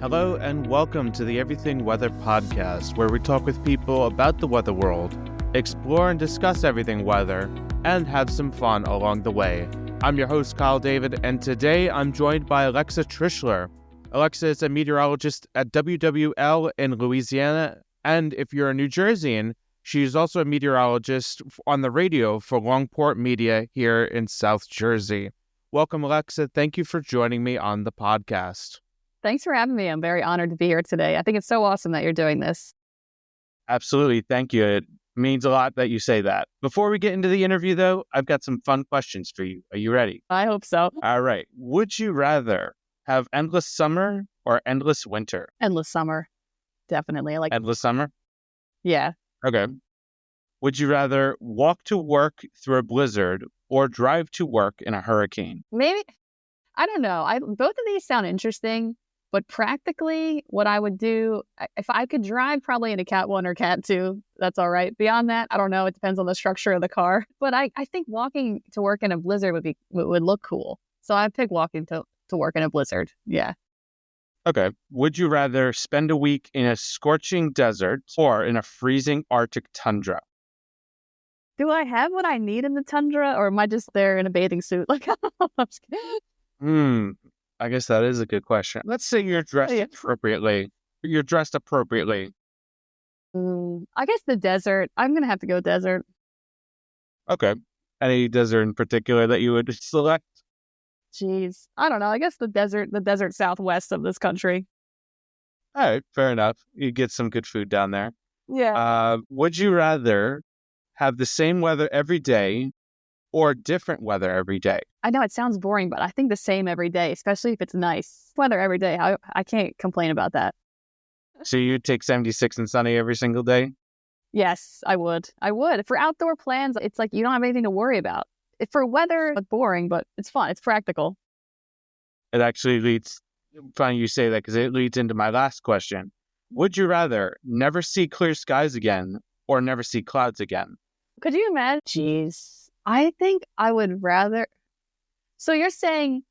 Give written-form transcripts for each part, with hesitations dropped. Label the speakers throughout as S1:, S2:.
S1: Hello and welcome to the Everything Weather podcast, where we talk with people about the weather world, explore and discuss everything weather, and have some fun along the way. I'm your host, Kyle David, and today I'm joined by Alexa Trischler. Alexa is a meteorologist at WWL in Louisiana, and if you're a New Jerseyan, she's also a meteorologist on the radio for Longport Media here in South Jersey. Welcome, Alexa. Thank you for joining me on the podcast.
S2: Thanks for having me. I'm very honored to be here today. I think it's so awesome that you're doing this.
S1: Absolutely. Thank you. It means a lot that you say that. Before we get into the interview, though, I've got some fun questions for you. Are you ready?
S2: I hope so.
S1: All right. Would you rather have endless summer or endless winter?
S2: Endless summer. Definitely. I like
S1: endless summer?
S2: Yeah.
S1: Okay. Would you rather walk to work through a blizzard or drive to work in a hurricane?
S2: Maybe. I don't know. Both of these sound interesting, but practically what I would do, if I could drive probably in a Cat 1 or Cat 2, that's all right. Beyond that, I don't know. It depends on the structure of the car. But I think walking to work in a blizzard would look cool. So I'd pick walking to work in a blizzard. Yeah.
S1: Okay. Would you rather spend a week in a scorching desert or in a freezing Arctic tundra?
S2: Do I have what I need in the tundra, or am I just there in a bathing suit? Like, I'm just kidding.
S1: I guess that is a good question. Let's say you're dressed appropriately. You're dressed appropriately.
S2: I guess the desert. I'm going to have to go desert.
S1: Okay. Any desert in particular that you would select?
S2: Jeez. I don't know. I guess the desert southwest of this country.
S1: All right. Fair enough. You get some good food down there.
S2: Yeah.
S1: Would you rather have the same weather every day or different weather every day?
S2: I know it sounds boring, but I think the same every day, especially if it's nice weather every day. I can't complain about that.
S1: So you'd take 76 and sunny every single day?
S2: Yes, I would. For outdoor plans, it's like you don't have anything to worry about. For weather, it's boring, but it's fun. It's practical.
S1: It actually leads, funny you say that, because it leads into my last question. Would you rather never see clear skies again or never see clouds again?
S2: Could you imagine? Jeez. I think I would rather... So you're saying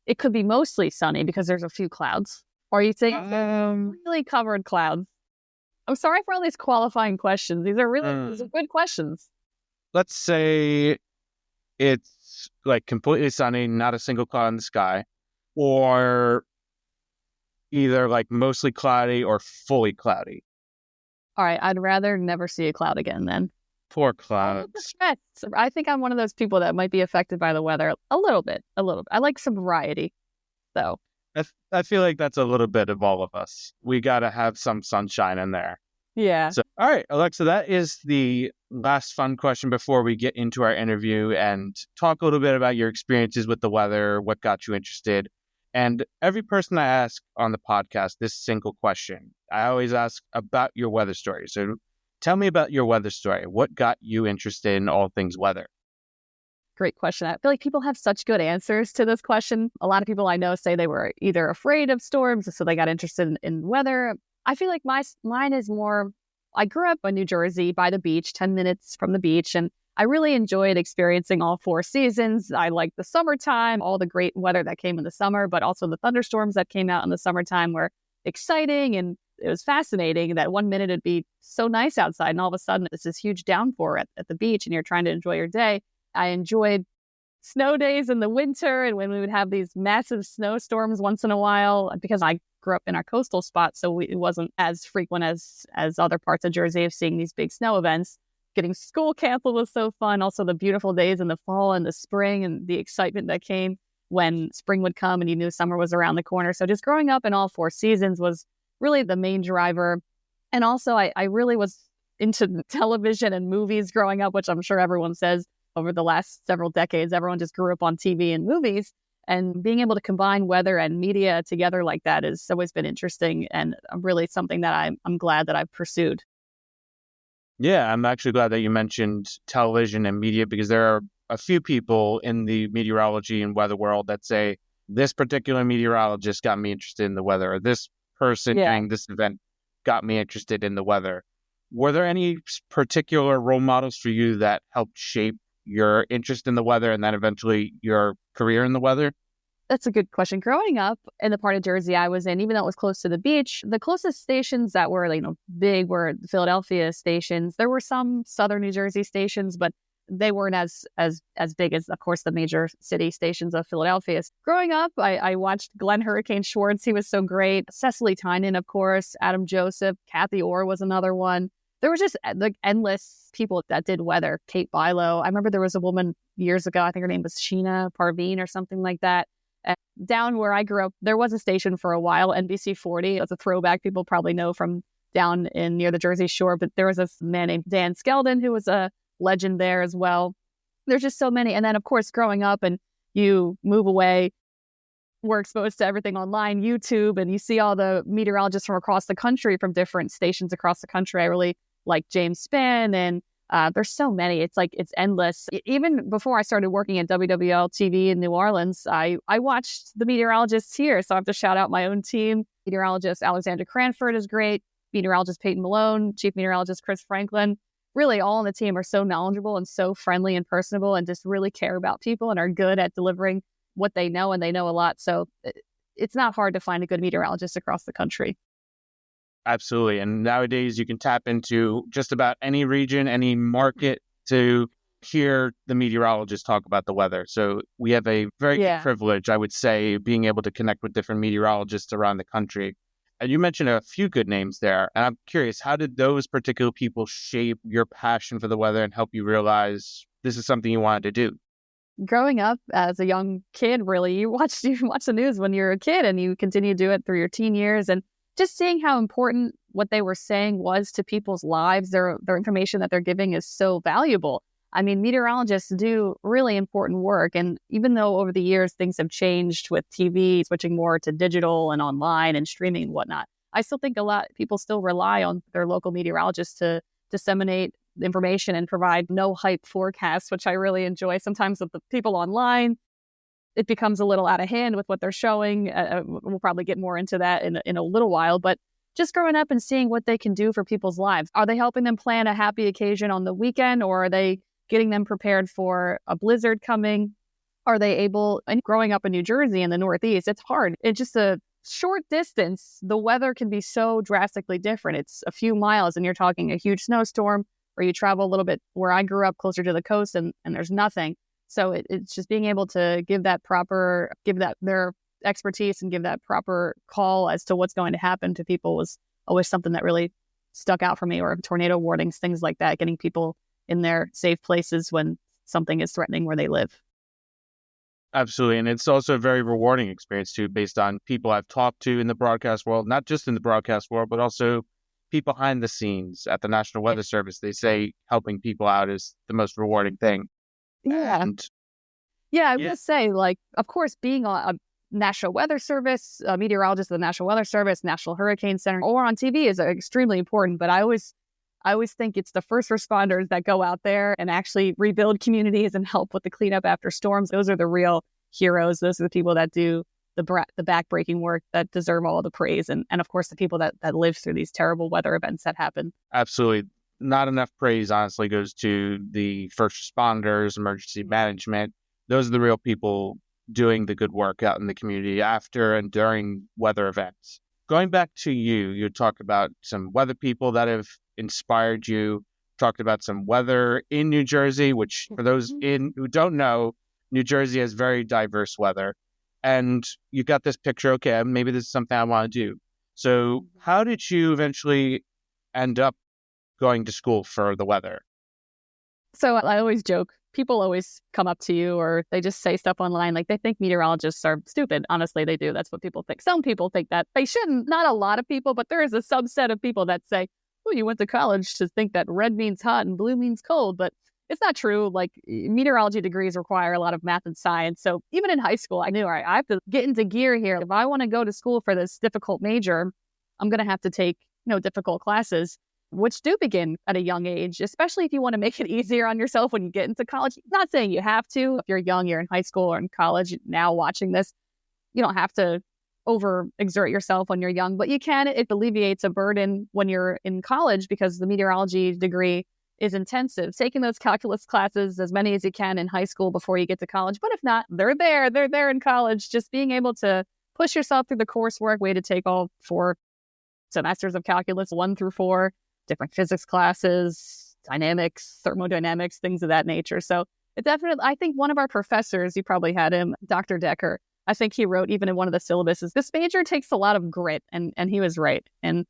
S2: it could be mostly sunny because there's a few clouds? Or are you saying really covered clouds? I'm sorry for all these qualifying questions. These are these are good questions.
S1: Let's say it's like completely sunny, not a single cloud in the sky, or either like mostly cloudy or fully cloudy.
S2: All right, I'd rather never see a cloud again then.
S1: Poor clouds.
S2: I think I'm one of those people that might be affected by the weather a little bit. I like some variety, though.
S1: I feel like that's a little bit of all of us. We got to have some sunshine in there.
S2: Yeah.
S1: So, all right, Alexa, that is the last fun question before we get into our interview and talk a little bit about your experiences with the weather, what got you interested. And every person I ask on the podcast this single question, I always ask about your weather story. So tell me about your weather story. What got you interested in all things weather?
S2: Great question. I feel like people have such good answers to this question. A lot of people I know say they were either afraid of storms, so they got interested in weather. I feel like mine is more, I grew up in New Jersey by the beach, 10 minutes from the beach, and I really enjoyed experiencing all four seasons. I liked the summertime, all the great weather that came in the summer, but also the thunderstorms that came out in the summertime were exciting, and it was fascinating that 1 minute it'd be so nice outside, and all of a sudden it's this huge downpour at the beach, and you're trying to enjoy your day. I enjoyed snow days in the winter, and when we would have these massive snowstorms once in a while, because I grew up in our coastal spot, so it wasn't as frequent as other parts of Jersey of seeing these big snow events. Getting school canceled was so fun. Also the beautiful days in the fall and the spring and the excitement that came when spring would come and you knew summer was around the corner. So just growing up in all four seasons was really the main driver. And also I really was into television and movies growing up, which I'm sure everyone says over the last several decades. Everyone just grew up on TV and movies. And being able to combine weather and media together like that has always been interesting and really something that I'm glad that I've pursued.
S1: Yeah, I'm actually glad that you mentioned television and media, because there are a few people in the meteorology and weather world that say this particular meteorologist got me interested in the weather, or this person during this event got me interested in the weather. Were there any particular role models for you that helped shape your interest in the weather and then eventually your career in the weather?
S2: That's a good question. Growing up in the part of Jersey I was in, even though it was close to the beach, the closest stations that were, big were the Philadelphia stations. There were some southern New Jersey stations, but they weren't as big as, of course, the major city stations of Philadelphia. Growing up, I watched Glenn Hurricane Schwartz. He was so great. Cecily Tynan, of course, Adam Joseph, Kathy Orr was another one. There was just endless people that did weather. Kate Bilo. I remember there was a woman years ago, I think her name was Sheena Parveen or something like that. Down where I grew up, there was a station for a while, NBC 40. It was a throwback people probably know from down in near the Jersey Shore. But there was a man named Dan Skeldon who was a legend there as well. There's just so many. And then, of course, growing up and you move away, we're exposed to everything online, YouTube, and you see all the meteorologists from across the country from different stations across the country. I really like James Spann, and there's so many. It's endless. Even before I started working at WWL TV in New Orleans, I watched the meteorologists here. So I have to shout out my own team. Meteorologist Alexandra Cranford is great. Meteorologist Peyton Malone, Chief Meteorologist Chris Franklin. Really, all on the team are so knowledgeable and so friendly and personable and just really care about people and are good at delivering what they know, and they know a lot. So it's not hard to find a good meteorologist across the country.
S1: Absolutely. And nowadays you can tap into just about any region, any market to hear the meteorologists talk about the weather. So we have a very good privilege, I would say, being able to connect with different meteorologists around the country. And you mentioned a few good names there. And I'm curious, how did those particular people shape your passion for the weather and help you realize this is something you wanted to do?
S2: Growing up as a young kid, really, you watch the news when you're a kid, and you continue to do it through your teen years. And just seeing how important what they were saying was to people's lives, their information that they're giving is so valuable. I mean, meteorologists do really important work. And even though over the years things have changed with TV, switching more to digital and online and streaming and whatnot, I still think a lot of people still rely on their local meteorologists to disseminate information and provide no hype forecasts, which I really enjoy. Sometimes with the people online, it becomes a little out of hand with what they're showing. We'll probably get more into that in a little while, but just growing up and seeing what they can do for people's lives. Are they helping them plan a happy occasion on the weekend, or are they getting them prepared for a blizzard coming? Are they able, and growing up in New Jersey in the Northeast, it's hard. It's just a short distance. The weather can be so drastically different. It's a few miles and you're talking a huge snowstorm, or you travel a little bit where I grew up closer to the coast and there's nothing. So it's just being able to give that their expertise and give that proper call as to what's going to happen to people was always something that really stuck out for me, or tornado warnings, things like that, getting people in their safe places when something is threatening where they live.
S1: Absolutely. And it's also a very rewarding experience too, based on people I've talked to in the broadcast world, not just in the broadcast world, but also people behind the scenes at the National Weather Service. They say helping people out is the most rewarding thing.
S2: Yeah. I will say, of course, being a National Weather Service, a meteorologist of the National Weather Service, National Hurricane Center, or on TV is extremely important. But I always think it's the first responders that go out there and actually rebuild communities and help with the cleanup after storms. Those are the real heroes. Those are the people that do the backbreaking work that deserve all the praise. And of course, the people that live through these terrible weather events that happen.
S1: Absolutely. Not enough praise, honestly, goes to the first responders, emergency management. Those are the real people doing the good work out in the community after and during weather events. Going back to you talked about some weather people that have inspired you, talked about some weather in New Jersey, which for those who don't know, New Jersey has very diverse weather. And you got this picture, okay, maybe this is something I want to do. So how did you eventually end up going to school for the weather?
S2: So I always joke, people always come up to you or they just say stuff online like they think meteorologists are stupid. Honestly, they do. That's what people think. Some people think that. They shouldn't. Not a lot of people, but there is a subset of people that say, oh, you went to college to think that red means hot and blue means cold. But it's not true. Like, meteorology degrees require a lot of math and science. So even in high school, I knew, all right, I have to get into gear here. If I want to go to school for this difficult major, I'm going to have to take, difficult classes, which do begin at a young age, especially if you want to make it easier on yourself when you get into college. Not saying you have to. If you're young, you're in high school or in college now watching this, you don't have to overexert yourself when you're young, but you can. It alleviates a burden when you're in college because the meteorology degree is intensive. Taking those calculus classes, as many as you can in high school before you get to college. But if not, they're there in college. Just being able to push yourself through the coursework, way to take all 4 semesters of calculus, 1 through 4, different physics classes, dynamics, thermodynamics, things of that nature. So it definitely, I think one of our professors, you probably had him, Dr. Decker, I think he wrote even in one of the syllabuses, this major takes a lot of grit, and he was right. And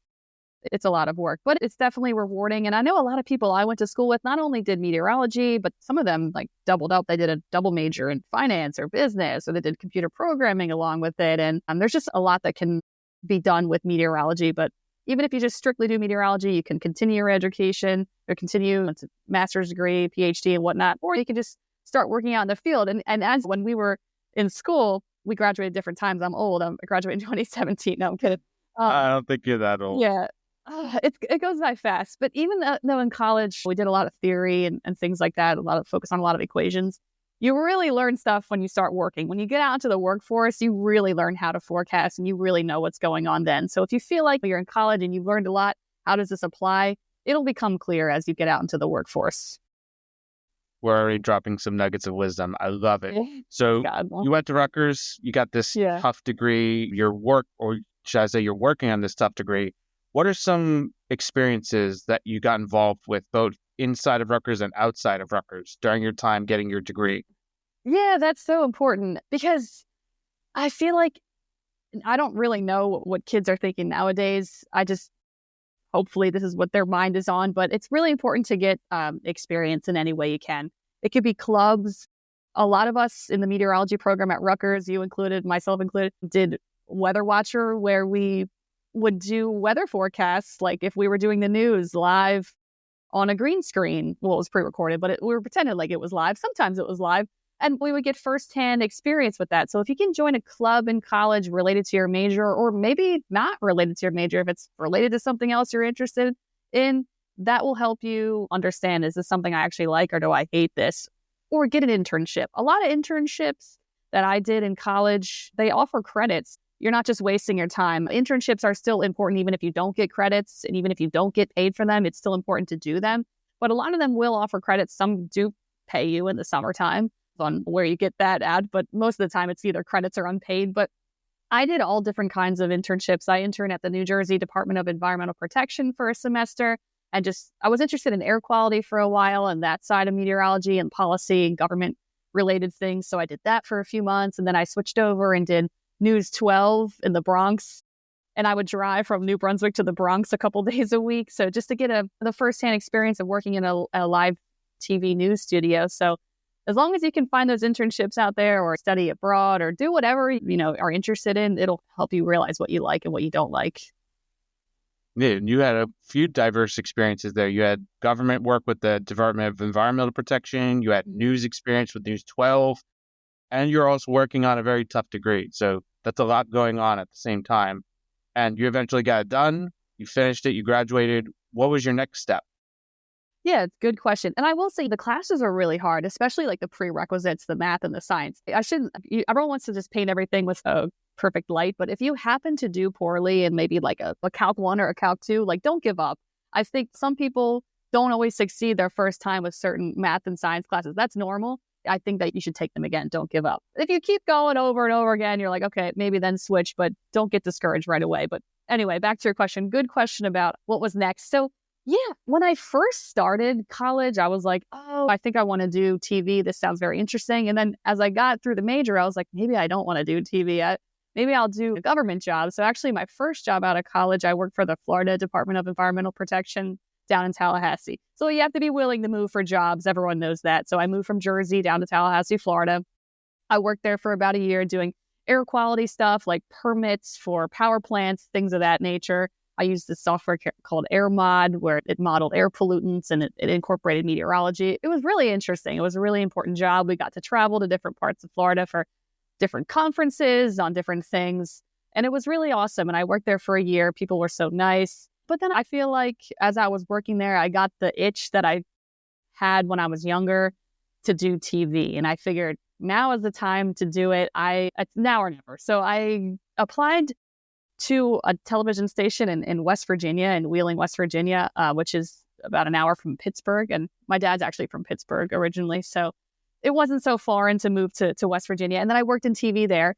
S2: it's a lot of work, but it's definitely rewarding. And I know a lot of people I went to school with not only did meteorology, but some of them like doubled up. They did a double major in finance or business, or they did computer programming along with it. And there's just a lot that can be done with meteorology. But even if you just strictly do meteorology, you can continue your education or continue a master's degree, PhD and whatnot, or you can just start working out in the field. And as when we were in school, we graduated different times. I'm old. I graduated in 2017. No, I'm kidding.
S1: I don't think you're that old.
S2: Yeah. It goes by fast. But even though in college we did a lot of theory and things like that, a lot of focus on a lot of equations, you really learn stuff when you start working. When you get out into the workforce, you really learn how to forecast and you really know what's going on then. So if you feel like you're in college and you've learned a lot, how does this apply? It'll become clear as you get out into the workforce.
S1: We're already dropping some nuggets of wisdom. I love it. So you went to Rutgers, you got this tough degree, you're working on this tough degree. What are some experiences that you got involved with both inside of Rutgers and outside of Rutgers during your time getting your degree?
S2: Yeah, that's so important because I feel like I don't really know what kids are thinking nowadays. Hopefully this is what their mind is on, but it's really important to get experience in any way you can. It could be clubs. A lot of us in the meteorology program at Rutgers, you included, myself included, did Weather Watcher, where we would do weather forecasts, like if we were doing the news live on a green screen. Well, it was pre-recorded, but we were pretending like it was live. Sometimes it was live, and we would get firsthand experience with that. So if you can join a club in college related to your major, or maybe not related to your major, if it's related to something else you're interested in, that will help you understand, is this something I actually like, or do I hate this? Or get an internship. A lot of internships that I did in college, they offer credits. You're not just wasting your time. Internships are still important, even if you don't get credits, and even if you don't get paid for them, it's still important to do them. But a lot of them will offer credits. Some do pay you in the summertime on where you get that at, but most of the time it's either credits or unpaid. But I did all different kinds of internships. I interned at the New Jersey Department of Environmental Protection for a semester. And I was interested in air quality for a while and that side of meteorology and policy and government related things. So I did that for a few months. And then I switched over and did News 12 in the Bronx. And I would drive from New Brunswick to the Bronx a couple days a week. So just to get the firsthand experience of working in a live TV news studio. So as long as you can find those internships out there, or study abroad, or do whatever, are interested in, it'll help you realize what you like and what you don't like.
S1: Yeah, and you had a few diverse experiences there. You had government work with the Department of Environmental Protection. You had news experience with News 12. And you're also working on a very tough degree. So that's a lot going on at the same time. And you eventually got it done. You finished it. You graduated. What was your next step?
S2: Yeah, good question. And I will say the classes are really hard, especially like the prerequisites, the math and the science. Everyone wants to just paint everything with a perfect light. But if you happen to do poorly in maybe like a Calc 1 or a Calc 2, like don't give up. I think some people don't always succeed their first time with certain math and science classes. That's normal. I think that you should take them again. Don't give up. If you keep going over and over again, you're like, okay, maybe then switch, but don't get discouraged right away. But anyway, back to your question. Good question about what was next. So yeah, when I first started college, I was like, oh, I think I want to do TV. This sounds very interesting. And then as I got through the major, I was like, maybe I don't want to do TV. Maybe I'll do a government job. So actually my first job out of college, I worked for the Florida Department of Environmental Protection down in Tallahassee. So you have to be willing to move for jobs. Everyone knows that. So I moved from Jersey down to Tallahassee, Florida. I worked there for about a year doing air quality stuff like permits for power plants, things of that nature. I used this software called AirMod, where it modeled air pollutants and it incorporated meteorology. It was really interesting. It was a really important job. We got to travel to different parts of Florida for different conferences on different things. And it was really awesome. And I worked there for a year. People were so nice. But then I feel like as I was working there, I got the itch that I had when I was younger to do TV. And I figured now is the time to do it. It's now or never. So I applied to a television station in West Virginia, in Wheeling, West Virginia, which is about an hour from Pittsburgh, and my dad's actually from Pittsburgh originally. So it wasn't so foreign to move to West Virginia. And then I worked in TV there.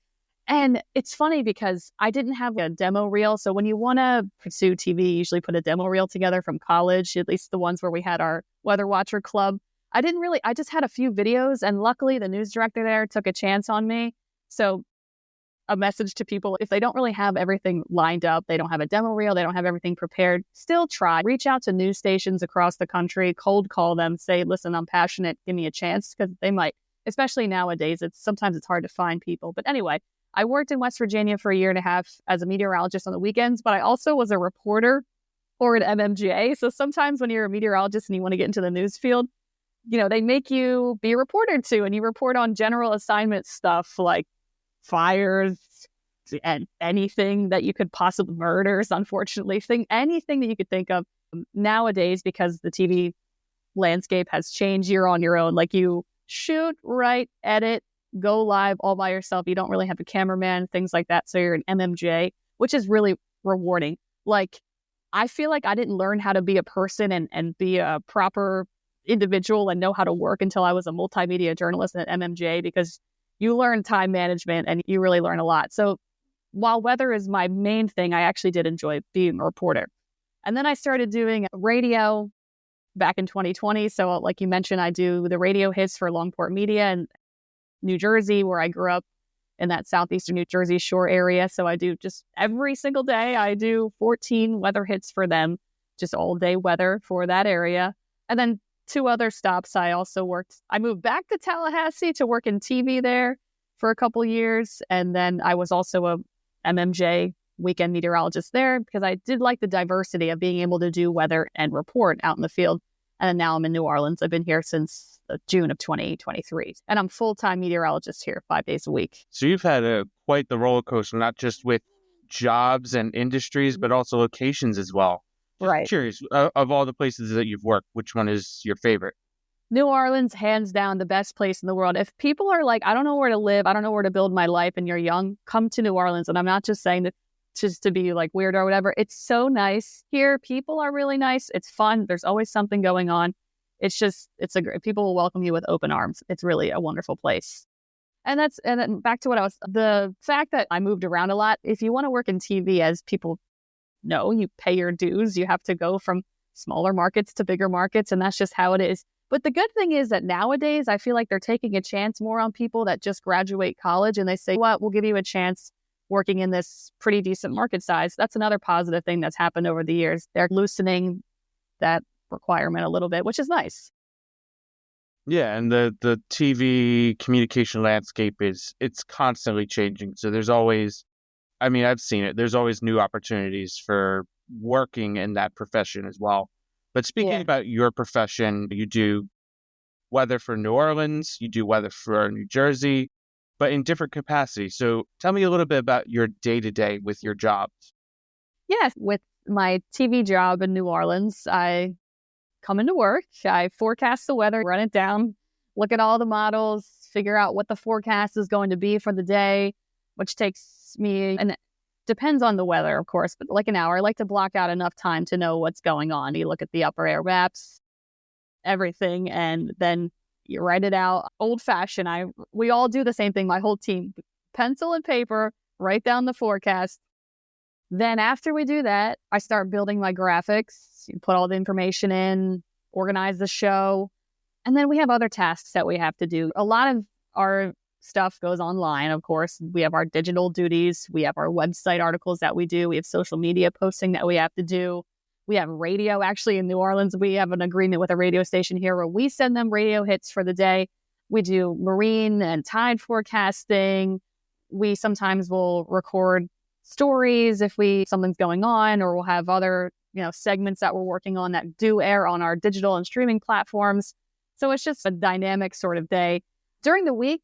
S2: And it's funny because I didn't have a demo reel. So when you want to pursue TV, you usually put a demo reel together from college, at least the ones where we had our Weather Watcher Club. I just had a few videos, and luckily the news director there took a chance on me. So a message to people, if they don't really have everything lined up, they don't have a demo reel, they don't have everything prepared, still try. Reach out to news stations across the country, cold call them, say, listen, I'm passionate, give me a chance, because they might, especially nowadays, sometimes it's hard to find people. But anyway, I worked in West Virginia for a year and a half as a meteorologist on the weekends, but I also was a reporter for an MMGA. So sometimes when you're a meteorologist and you want to get into the news field, they make you be a reporter too, and you report on general assignment stuff like fires and anything that you could possibly, murders, unfortunately, anything that you could think of. Nowadays, because the TV landscape has changed, you're on your own. Like, you shoot, write, edit, go live all by yourself. You don't really have a cameraman, things like that. So you're an MMJ, which is really rewarding. Like, I feel like I didn't learn how to be a person and be a proper individual and know how to work until I was a multimedia journalist at MMJ, because you learn time management and you really learn a lot. So while weather is my main thing, I actually did enjoy being a reporter. And then I started doing radio back in 2020. So like you mentioned, I do the radio hits for Longport Media in New Jersey, where I grew up in that southeastern New Jersey shore area. So I do just every single day, I do 14 weather hits for them, just all day weather for that area. And then 2 other stops. I moved back to Tallahassee to work in TV there for a couple years. And then I was also a MMJ weekend meteorologist there, because I did like the diversity of being able to do weather and report out in the field. And now I'm in New Orleans. I've been here since June of 2023. And I'm full-time meteorologist here 5 days a week.
S1: So you've had quite the roller coaster, not just with jobs and industries, but also locations as well.
S2: Right.
S1: Curious, of all the places that you've worked, which one is your favorite?
S2: New Orleans, hands down, the best place in the world. If people are like, I don't know where to live, I don't know where to build my life, and you're young, come to New Orleans. And I'm not just saying that just to be like weird or whatever. It's so nice here. People are really nice. It's fun. There's always something going on. People will welcome you with open arms. It's really a wonderful place. And then back to the fact that I moved around a lot. If you want to work in TV, as people know, you pay your dues. You have to go from smaller markets to bigger markets, and that's just how it is. But the good thing is that nowadays, I feel like they're taking a chance more on people that just graduate college, and they say, we'll give you a chance working in this pretty decent market size. That's another positive thing that's happened over the years. They're loosening that requirement a little bit, which is nice.
S1: Yeah, and the TV communication landscape it's constantly changing. So there's always, I've seen it. There's always new opportunities for working in that profession as well. But speaking about your profession, you do weather for New Orleans, you do weather for New Jersey, but in different capacities. So tell me a little bit about your day-to-day with your jobs.
S2: Yes, with my TV job in New Orleans, I come into work, I forecast the weather, run it down, look at all the models, figure out what the forecast is going to be for the day, which takes me, and it depends on the weather, of course, but like an hour. I like to block out enough time to know what's going on. You look at the upper air maps, everything, and then you write it out. Old-fashioned, we all do the same thing, my whole team. Pencil and paper, write down the forecast. Then after we do that, I start building my graphics, put all the information in, organize the show. And then we have other tasks that we have to do. A lot of our stuff goes online, of course. We have our digital duties. We have our website articles that we do. We have social media posting that we have to do. We have radio. Actually, in New Orleans, we have an agreement with a radio station here where we send them radio hits for the day. We do marine and tide forecasting. We sometimes will record stories if something's going on, or we'll have other segments that we're working on that do air on our digital and streaming platforms. So it's just a dynamic sort of day. During the week,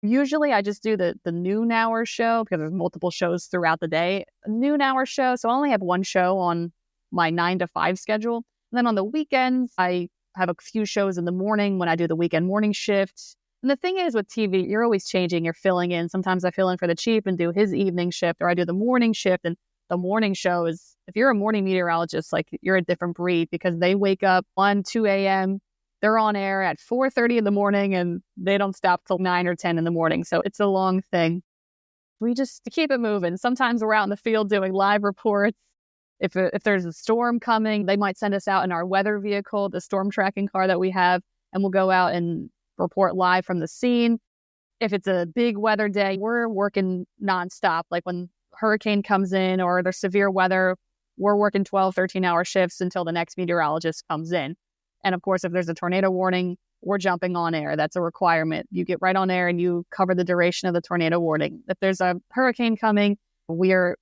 S2: usually I just do the noon hour show, because there's multiple shows throughout the day. A noon hour show, so I only have one show on my 9 to 5 schedule. And then on the weekends, I have a few shows in the morning when I do the weekend morning shift. And the thing is with TV, you're always changing, you're filling in. Sometimes I fill in for the chief and do his evening shift, or I do the morning shift. And the morning show is, if you're a morning meteorologist, like you're a different breed because they wake up 1, 2 a.m. They're on air at 4:30 in the morning and they don't stop till 9 or 10 in the morning. So it's a long thing. We just keep it moving. Sometimes we're out in the field doing live reports. If there's a storm coming, they might send us out in our weather vehicle, the storm tracking car that we have, and we'll go out and report live from the scene. If it's a big weather day, we're working nonstop. Like when hurricane comes in or there's severe weather, we're working 12, 13-hour shifts until the next meteorologist comes in. And of course, if there's a tornado warning, we're jumping on air. That's a requirement. You get right on air and you cover the duration of the tornado warning. If there's a hurricane coming, we're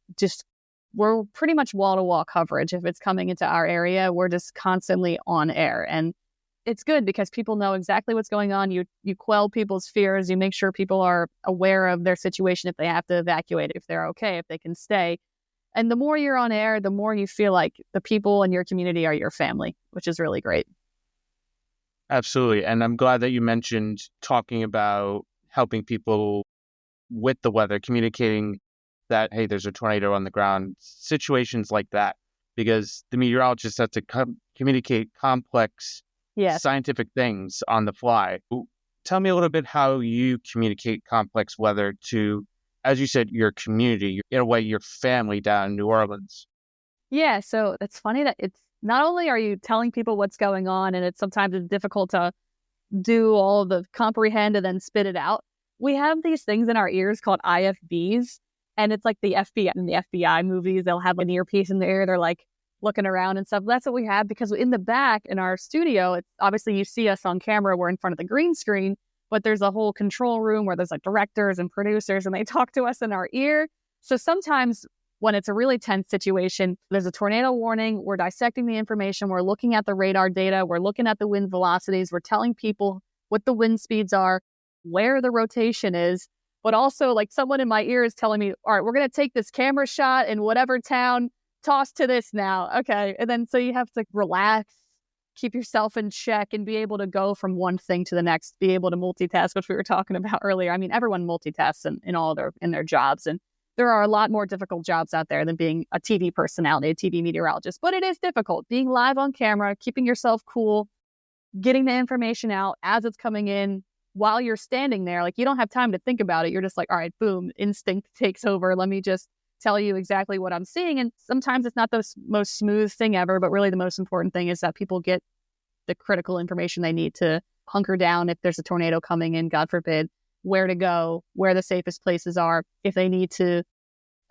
S2: pretty much wall-to-wall coverage. If it's coming into our area, we're just constantly on air. And it's good because people know exactly what's going on. You quell people's fears. You make sure people are aware of their situation if they have to evacuate, if they're okay, if they can stay. And the more you're on air, the more you feel like the people in your community are your family, which is really great.
S1: Absolutely. And I'm glad that you mentioned talking about helping people with the weather, communicating that, hey, there's a tornado on the ground, situations like that, because the meteorologists have to communicate complex scientific things on the fly. Tell me a little bit how you communicate complex weather to, as you said, your community, in a way, your family down in New Orleans.
S2: Yeah, so it's funny that it's not only are you telling people what's going on, and sometimes it's difficult to do all of the comprehend and then spit it out. We have these things in our ears called IFBs, and it's like the FBI in the FBI movies. They'll have an earpiece in their ear. They're like looking around and stuff. That's what we have because in the back in our studio, obviously you see us on camera. We're in front of the green screen, but there's a whole control room where there's like directors and producers, and they talk to us in our ear. So sometimes when it's a really tense situation, there's a tornado warning, we're dissecting the information, we're looking at the radar data, we're looking at the wind velocities, we're telling people what the wind speeds are, where the rotation is, but also like someone in my ear is telling me, all right, we're going to take this camera shot in whatever town, toss to this now. Okay. And then so you have to relax, keep yourself in check, and be able to go from one thing to the next, be able to multitask, which we were talking about earlier. I mean, everyone multitasks in their jobs, and there are a lot more difficult jobs out there than being a TV personality, a TV meteorologist. But it is difficult being live on camera, keeping yourself cool, getting the information out as it's coming in while you're standing there. Like you don't have time to think about it. You're just like, all right, boom, instinct takes over. Let me just tell you exactly what I'm seeing. And sometimes it's not the most smooth thing ever, but really the most important thing is that people get the critical information they need to hunker down if there's a tornado coming in, God forbid, where to go, where the safest places are. If they need to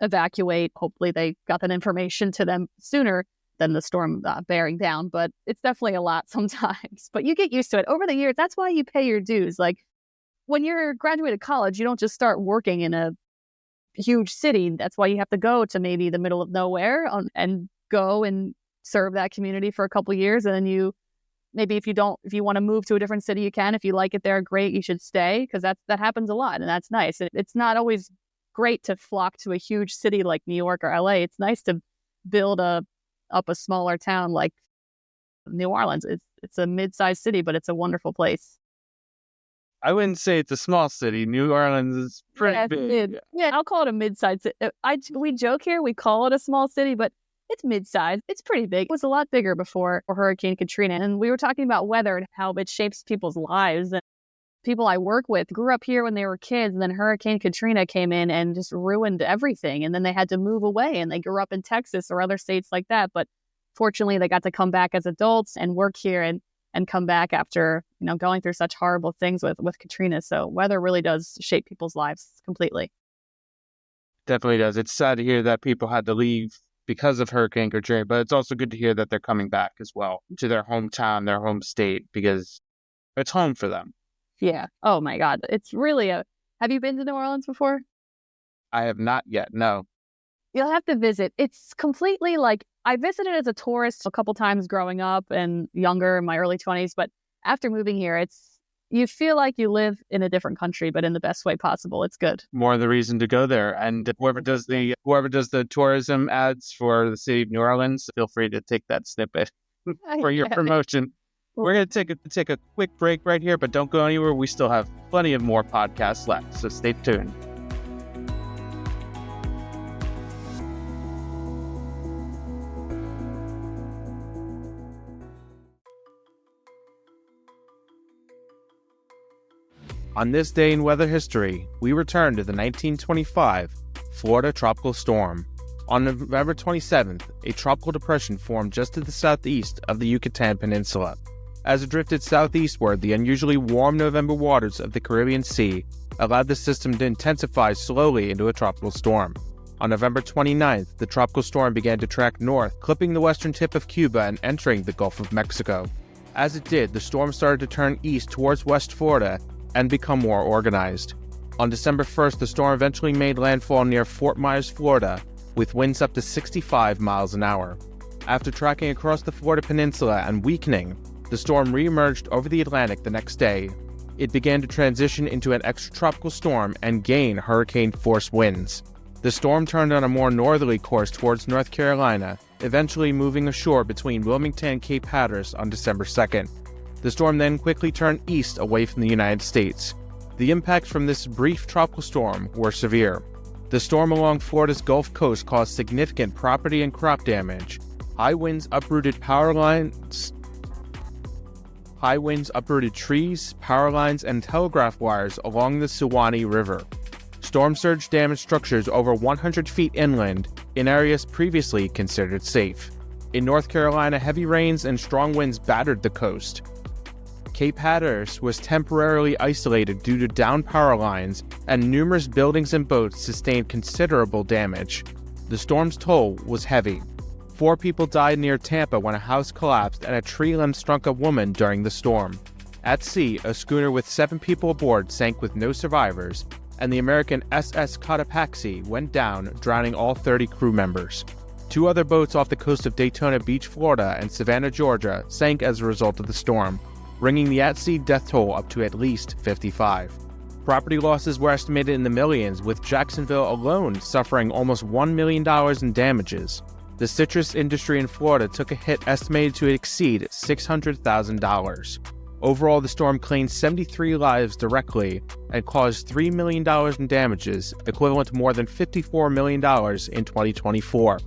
S2: evacuate, hopefully they got that information to them sooner than the storm bearing down. But it's definitely a lot sometimes. But you get used to it. Over the years, that's why you pay your dues. Like when you're graduated college, you don't just start working in a huge city. That's why you have to go to maybe the middle of nowhere and go and serve that community for a couple of years. And then maybe if you want to move to a different city, you can. If you like it there, great, you should stay, because that happens a lot, and that's nice. It's not always great to flock to a huge city like New York or LA. It's nice to build up a smaller town like New Orleans. It's a mid-sized city, but it's a wonderful place.
S1: I wouldn't say it's a small city. New Orleans is pretty big.
S2: Yeah, I'll call it a mid-sized city. We joke here, we call it a small city, but it's mid-sized. It's pretty big. It was a lot bigger before Hurricane Katrina. And we were talking about weather and how it shapes people's lives. And people I work with grew up here when they were kids, and then Hurricane Katrina came in and just ruined everything. And then they had to move away, and they grew up in Texas or other states like that. But fortunately, they got to come back as adults and work here and come back after, going through such horrible things with Katrina. So weather really does shape people's lives completely.
S1: Definitely does. It's sad to hear that people had to leave because of Hurricane Katrina, but it's also good to hear that they're coming back as well to their hometown, their home state, because it's home for them.
S2: Yeah. Oh my God. It's really have you been to New Orleans before?
S1: I have not yet. No.
S2: You'll have to visit. It's completely like, I visited as a tourist a couple times growing up and younger, in my early 20s, but after moving here, you feel like you live in a different country, but in the best way possible. It's good.
S1: More the reason to go there. And whoever does the tourism ads for the city of New Orleans, feel free to take that snippet for your promotion. We're going to take a quick break right here, but don't go anywhere. We still have plenty of more podcasts left, so stay tuned. On this day in weather history, we return to the 1925 Florida tropical storm. On November 27th, a tropical depression formed just to the southeast of the Yucatan Peninsula. As it drifted southeastward, the unusually warm November waters of the Caribbean Sea allowed the system to intensify slowly into a tropical storm. On November 29th, the tropical storm began to track north, clipping the western tip of Cuba and entering the Gulf of Mexico. As it did, the storm started to turn east towards West Florida and become more organized. On December 1st, the storm eventually made landfall near Fort Myers, Florida, with winds up to 65 miles an hour. After tracking across the Florida peninsula and weakening, the storm re-emerged over the Atlantic the next day. It began to transition into an extratropical storm and gain hurricane-force winds. The storm turned on a more northerly course towards North Carolina, eventually moving ashore between Wilmington and Cape Hatteras on December 2nd. The storm then quickly turned east away from the United States. The impacts from this brief tropical storm were severe. The storm along Florida's Gulf Coast caused significant property and crop damage. High winds uprooted trees, power lines, and telegraph wires along the Suwannee River. Storm surge damaged structures over 100 feet inland in areas previously considered safe. In North Carolina, heavy rains and strong winds battered the coast. Cape Hatteras was temporarily isolated due to downed power lines, and numerous buildings and boats sustained considerable damage. The storm's toll was heavy. 4 people died near Tampa when a house collapsed and a tree limb struck a woman during the storm. At sea, a schooner with 7 people aboard sank with no survivors, and the American SS Cotopaxi went down, drowning all 30 crew members. 2 other boats off the coast of Daytona Beach, Florida, and Savannah, Georgia, sank as a result of the storm, bringing the at-sea death toll up to at least 55. Property losses were estimated in the millions, with Jacksonville alone suffering almost $1 million in damages. The citrus industry in Florida took a hit estimated to exceed $600,000. Overall, the storm claimed 73 lives directly and caused $3 million in damages, equivalent to more than $54 million in 2024.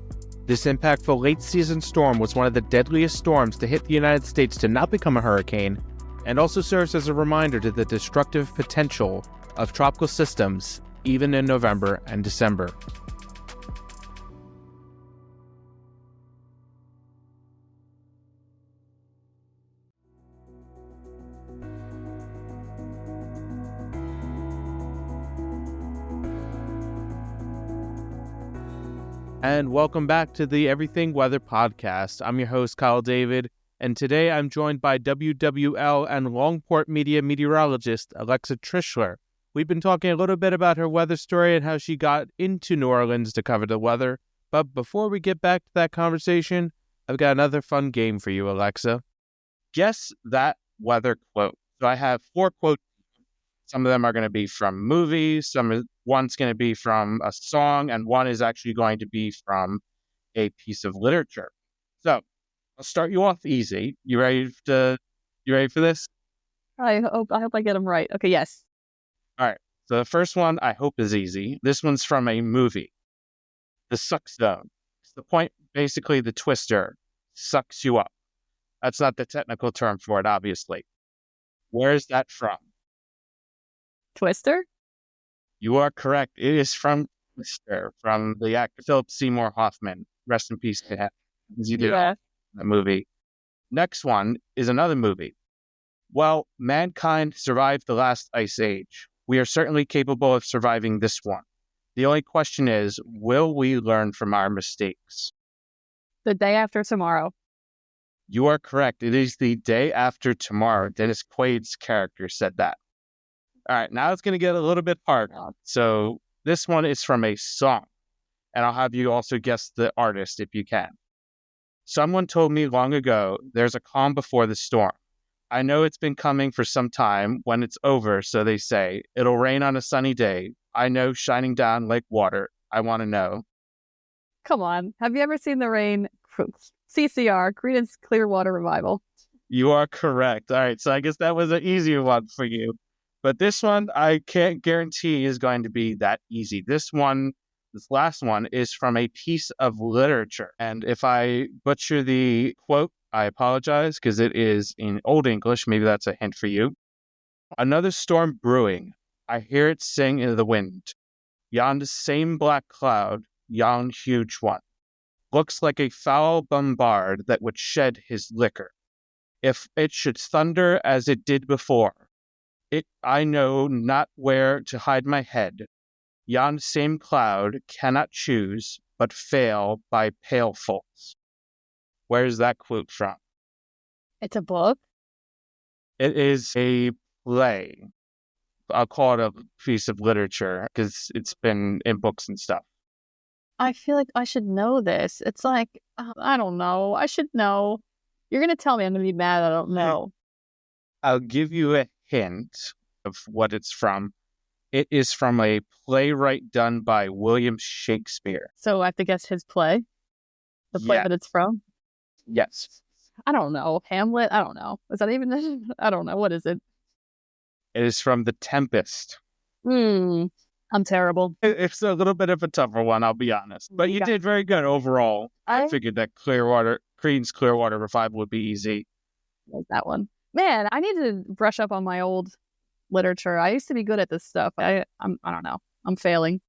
S1: This impactful late-season storm was one of the deadliest storms to hit the United States to not become a hurricane, and also serves as a reminder to the destructive potential of tropical systems, even in November and December. And welcome back to the Everything Weather Podcast. I'm your host, Kyle David, and today I'm joined by WWL and Longport Media meteorologist Alexa Trischler. We've been talking a little bit about her weather story and how she got into New Orleans to cover the weather. But before we get back to that conversation, I've got another fun game for you, Alexa. Guess that weather quote. So I have 4 quotes. Some of them are going to be from movies, one's going to be from a song, and one is actually going to be from a piece of literature. So I'll start you off easy. You ready for this?
S2: I hope I get them right. Okay, yes.
S1: All right. So the first one I hope is easy. This one's from a movie. The suck zone. It's the point, basically the twister sucks you up. That's not the technical term for it, obviously. Where is that from?
S2: Twister?
S1: You are correct. It is from Trischler, from the actor Philip Seymour Hoffman. Rest in peace to him, as you did that movie. Next one is another movie. Well, mankind survived the last ice age. We are certainly capable of surviving this one. The only question is, will we learn from our mistakes?
S2: The Day After Tomorrow.
S1: You are correct. It is The Day After Tomorrow. Dennis Quaid's character said that. All right, now it's going to get a little bit hard. So this one is from a song, and I'll have you also guess the artist if you can. Someone told me long ago, there's a calm before the storm. I know it's been coming for some time. When it's over, so they say, it'll rain on a sunny day. I know, shining down like water. I want to know.
S2: Come on. Have you ever seen the rain? CCR, Creedence Clearwater Revival.
S1: You are correct. All right, so I guess that was an easier one for you. But this one, I can't guarantee is going to be that easy. This last one is from a piece of literature. And if I butcher the quote, I apologize, because it is in Old English. Maybe that's a hint for you. Another storm brewing. I hear it sing in the wind. Yon same black cloud, yon huge one, looks like a foul bombard that would shed his liquor. If it should thunder as it did before, I know not where to hide my head. Yon same cloud cannot choose, but fail by pailfuls. Where's that quote from?
S2: It's a book.
S1: It is a play. I'll call it a piece of literature because it's been in books and stuff.
S2: I feel like I should know this. It's like, I don't know. I should know. You're going to tell me I'm going to be mad I don't know.
S1: I'll give you a hint of what it's from. It is from a playwright done by William Shakespeare.
S2: So I have to guess his play? The play that it's from?
S1: Yes.
S2: I don't know. Hamlet? I don't know. Is that even? I don't know. What is it?
S1: It is from The Tempest.
S2: I'm terrible.
S1: It's a little bit of a tougher one, I'll be honest. But you did very good overall. I figured that Creedence Clearwater Revival would be easy.
S2: Like that one. Man, I need to brush up on my old literature. I used to be good at this stuff. I don't know. I'm failing.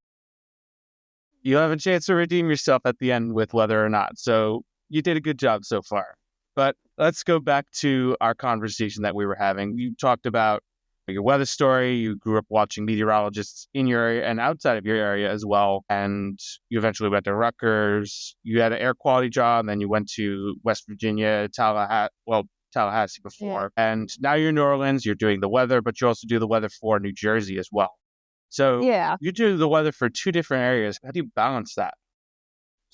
S1: You'll have a chance to redeem yourself at the end with whether or not. So you did a good job so far. But let's go back to our conversation that we were having. You talked about your weather story. You grew up watching meteorologists in your area and outside of your area as well. And you eventually went to Rutgers. You had an air quality job. And then you went to West Virginia, Tallahassee before. Yeah. And now you're in New Orleans. You're doing the weather, but you also do the weather for New Jersey as well. So you do the weather for two different areas. How do you balance that?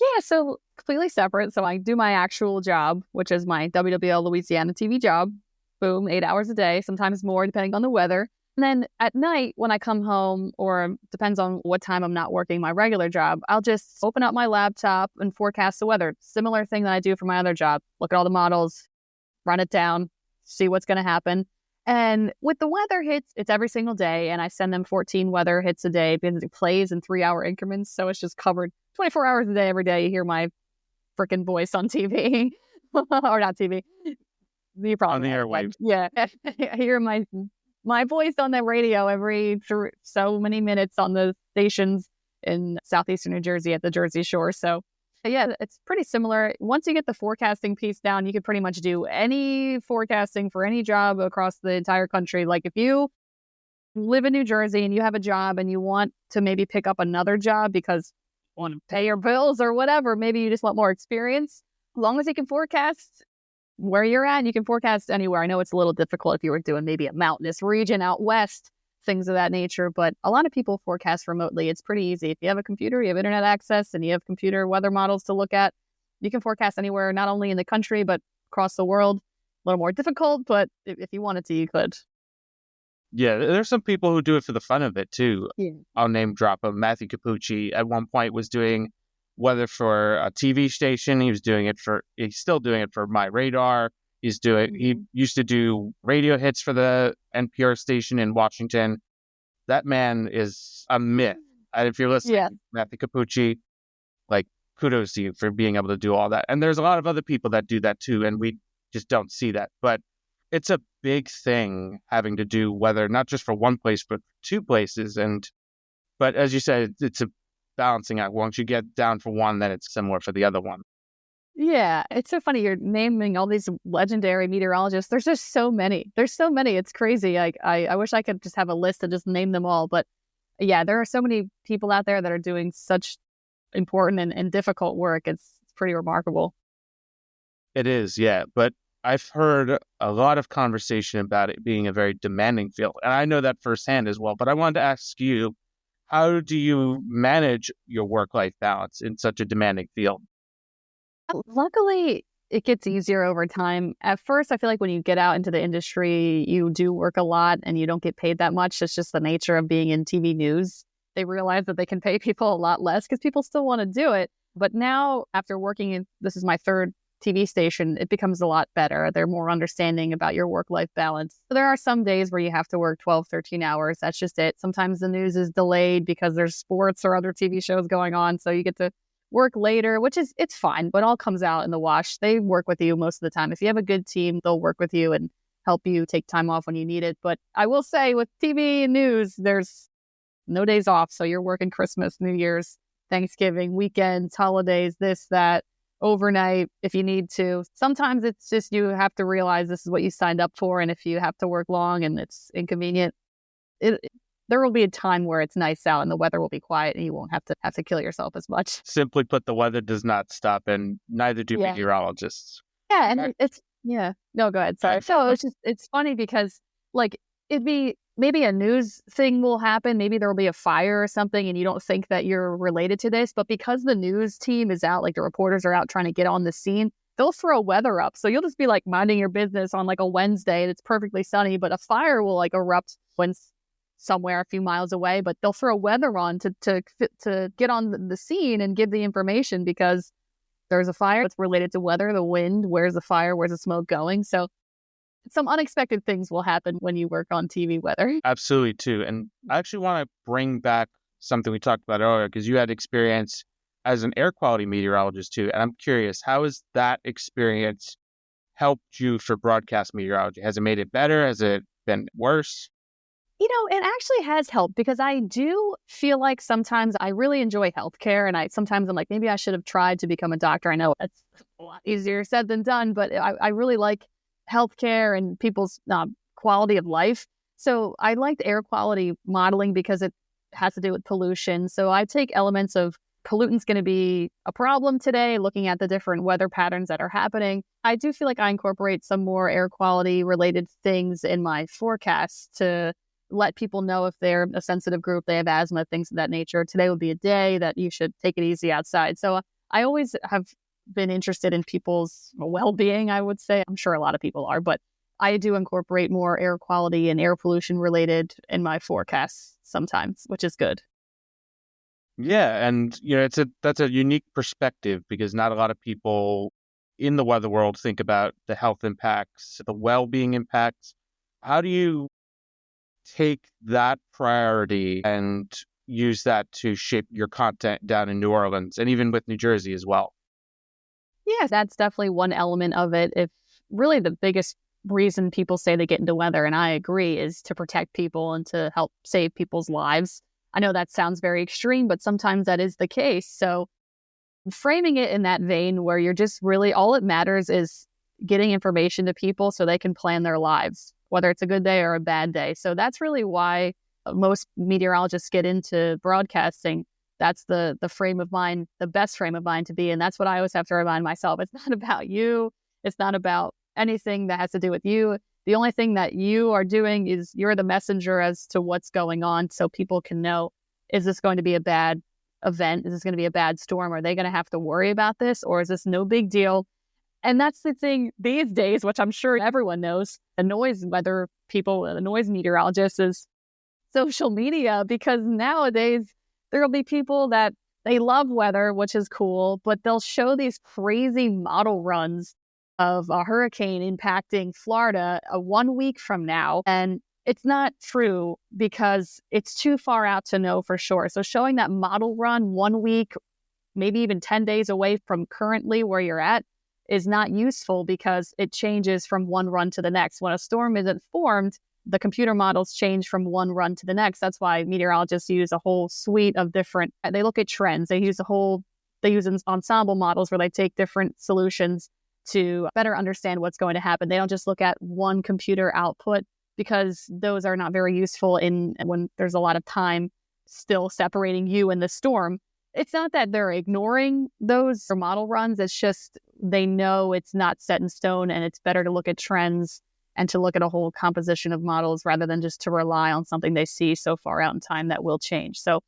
S2: Yeah, so completely separate. So I do my actual job, which is my WWL Louisiana TV job. Boom, 8 hours a day, sometimes more depending on the weather. And then at night when I come home, or depends on what time I'm not working my regular job, I'll just open up my laptop and forecast the weather. Similar thing that I do for my other job. Look at all the models, run it down, see what's going to happen. And with the weather hits, it's every single day. And I send them 14 weather hits a day because it plays in 3-hour increments. So it's just covered 24 hours a day. Every day you hear my freaking voice on TV or not TV. You probably
S1: on the airwaves.
S2: Yeah. I hear my voice on the radio every so many minutes on the stations in southeastern New Jersey at the Jersey Shore. So yeah, it's pretty similar. Once you get the forecasting piece down, you can pretty much do any forecasting for any job across the entire country. Like if you live in New Jersey and you have a job and you want to maybe pick up another job because you want to pay your bills or whatever, maybe you just want more experience. As long as you can forecast where you're at, you can forecast anywhere. I know it's a little difficult if you were doing maybe a mountainous region out west, things of that nature, but a lot of people forecast remotely. It's pretty easy. If you have a computer, you have internet access, and you have computer weather models to look at, you can forecast anywhere, not only in the country, but across the world. A little more difficult, but if you wanted to, you could.
S1: Yeah, there's some people who do it for the fun of it, too.
S2: Yeah.
S1: I'll name drop him. Matthew Capucci, at one point, was doing weather for a TV station. He's still doing it for My Radar. He used to do radio hits for the NPR station in Washington. That man is a myth. And if you're listening, Matthew Capucci, like, kudos to you for being able to do all that. And there's a lot of other people that do that too, and we just don't see that. But it's a big thing having to do weather, not just for one place, but two places. But as you said, it's a balancing act. Once you get down for one, then it's similar for the other one.
S2: Yeah, it's so funny. You're naming all these legendary meteorologists. There's just so many. There's so many. It's crazy. Like I wish I could just have a list and just name them all. But yeah, there are so many people out there that are doing such important and difficult work. It's pretty remarkable.
S1: It is, yeah. But I've heard a lot of conversation about it being a very demanding field. And I know that firsthand as well. But I wanted to ask you, how do you manage your work-life balance in such a demanding field?
S2: Luckily, it gets easier over time. At first, I feel like when you get out into the industry, you do work a lot and you don't get paid that much. It's just the nature of being in TV news. They realize that they can pay people a lot less because people still want to do it. But now, after working this is my third TV station, it becomes a lot better. They're more understanding about your work-life balance. So there are some days where you have to work 12, 13 hours. That's just it. Sometimes the news is delayed because there's sports or other TV shows going on. So you get to work later, it's fine, but it all comes out in the wash. They work with you most of the time. If you have a good team, they'll work with you and help you take time off when you need it. But I will say with TV and news, there's no days off. So you're working Christmas, New Year's, Thanksgiving, weekends, holidays, this, that, overnight if you need to. Sometimes it's just you have to realize this is what you signed up for. And if you have to work long and it's inconvenient, there will be a time where it's nice out and the weather will be quiet and you won't have to kill yourself as much.
S1: Simply put, the weather does not stop, and neither do meteorologists.
S2: Yeah, and no, go ahead. Sorry. So it's funny because like it'd be maybe a news thing will happen. Maybe there will be a fire or something and you don't think that you're related to this. But because the news team is out, like the reporters are out trying to get on the scene, they'll throw weather up. So you'll just be like minding your business on like a Wednesday and it's perfectly sunny, but a fire will like erupt when somewhere a few miles away. But they'll throw weather on to get on the scene and give the information because there's a fire. It's related to weather, the wind, where's the fire, where's the smoke going. So some unexpected things will happen when you work on TV weather.
S1: Absolutely, too. And I actually want to bring back something we talked about earlier, because you had experience as an air quality meteorologist, too. And I'm curious, how has that experience helped you for broadcast meteorology? Has it made it better? Has it been worse?
S2: It actually has helped because I do feel like sometimes I really enjoy healthcare. And sometimes I'm like, maybe I should have tried to become a doctor. I know it's a lot easier said than done, but I really like healthcare and people's quality of life. So I liked air quality modeling because it has to do with pollution. So I take elements of pollutants going to be a problem today, looking at the different weather patterns that are happening. I do feel like I incorporate some more air quality related things in my forecasts to let people know if they're a sensitive group, they have asthma, things of that nature. Today would be a day that you should take it easy outside. So I always have been interested in people's well-being, I would say. I'm sure a lot of people are, but I do incorporate more air quality and air pollution related in my forecasts sometimes, which is good.
S1: Yeah, and that's a unique perspective because not a lot of people in the weather world think about the health impacts, the well-being impacts. How do you take that priority and use that to shape your content down in New Orleans and even with New Jersey as well?
S2: Yeah, that's definitely one element of it. If really the biggest reason people say they get into weather, and I agree, is to protect people and to help save people's lives. I know that sounds very extreme, but sometimes that is the case. So framing it in that vein where you're just really, all it matters is getting information to people so they can plan their lives, whether it's a good day or a bad day. So that's really why most meteorologists get into broadcasting. That's the frame of mind, the best frame of mind to be. And that's what I always have to remind myself. It's not about you. It's not about anything that has to do with you. The only thing that you are doing is you're the messenger as to what's going on so people can know, is this going to be a bad event? Is this going to be a bad storm? Are they going to have to worry about this? Or is this no big deal? And that's the thing these days, which I'm sure everyone knows, annoys weather people, annoys meteorologists, is social media, because nowadays there will be people that they love weather, which is cool, but they'll show these crazy model runs of a hurricane impacting Florida 1 week from now. And it's not true because it's too far out to know for sure. So showing that model run 1 week, maybe even 10 days away from currently where you're at, is not useful because it changes from one run to the next. When a storm isn't formed, the computer models change from one run to the next. That's why meteorologists use a whole suite of different, they look at trends. They use ensemble models where they take different solutions to better understand what's going to happen. They don't just look at one computer output because those are not very useful when there's a lot of time still separating you and the storm. It's not that they're ignoring those model runs. It's just they know it's not set in stone and it's better to look at trends and to look at a whole composition of models rather than just to rely on something they see so far out in time that will change. So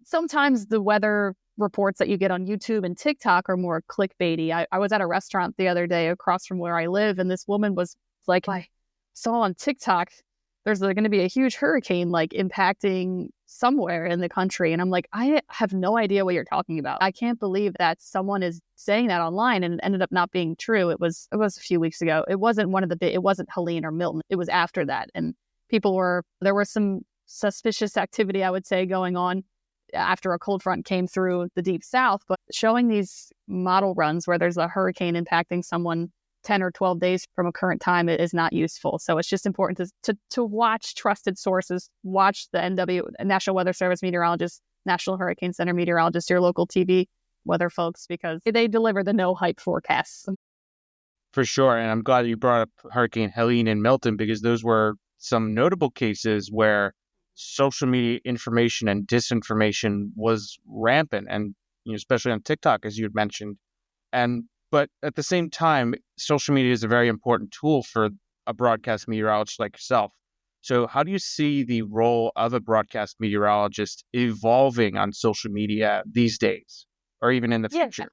S2: sometimes the weather reports that you get on YouTube and TikTok are more clickbaity. I was at a restaurant the other day across from where I live, and this woman was like, I saw on TikTok there's going to be a huge hurricane like impacting somewhere in the country. And I'm like, I have no idea what you're talking about. I can't believe that someone is saying that online, and it ended up not being true. It was a few weeks ago. It wasn't it wasn't Helene or Milton. It was after that. And there was some suspicious activity, I would say, going on after a cold front came through the deep south. But showing these model runs where there's a hurricane impacting someone 10 or 12 days from a current time is not useful. So it's just important to watch trusted sources, watch the National Weather Service meteorologists, National Hurricane Center meteorologists, your local TV weather folks, because they deliver the no hype forecasts.
S1: For sure. And I'm glad you brought up Hurricane Helene and Milton, because those were some notable cases where social media information and disinformation was rampant, and especially on TikTok, as you had mentioned. But at the same time, social media is a very important tool for a broadcast meteorologist like yourself. So how do you see the role of a broadcast meteorologist evolving on social media these days, or even in the future?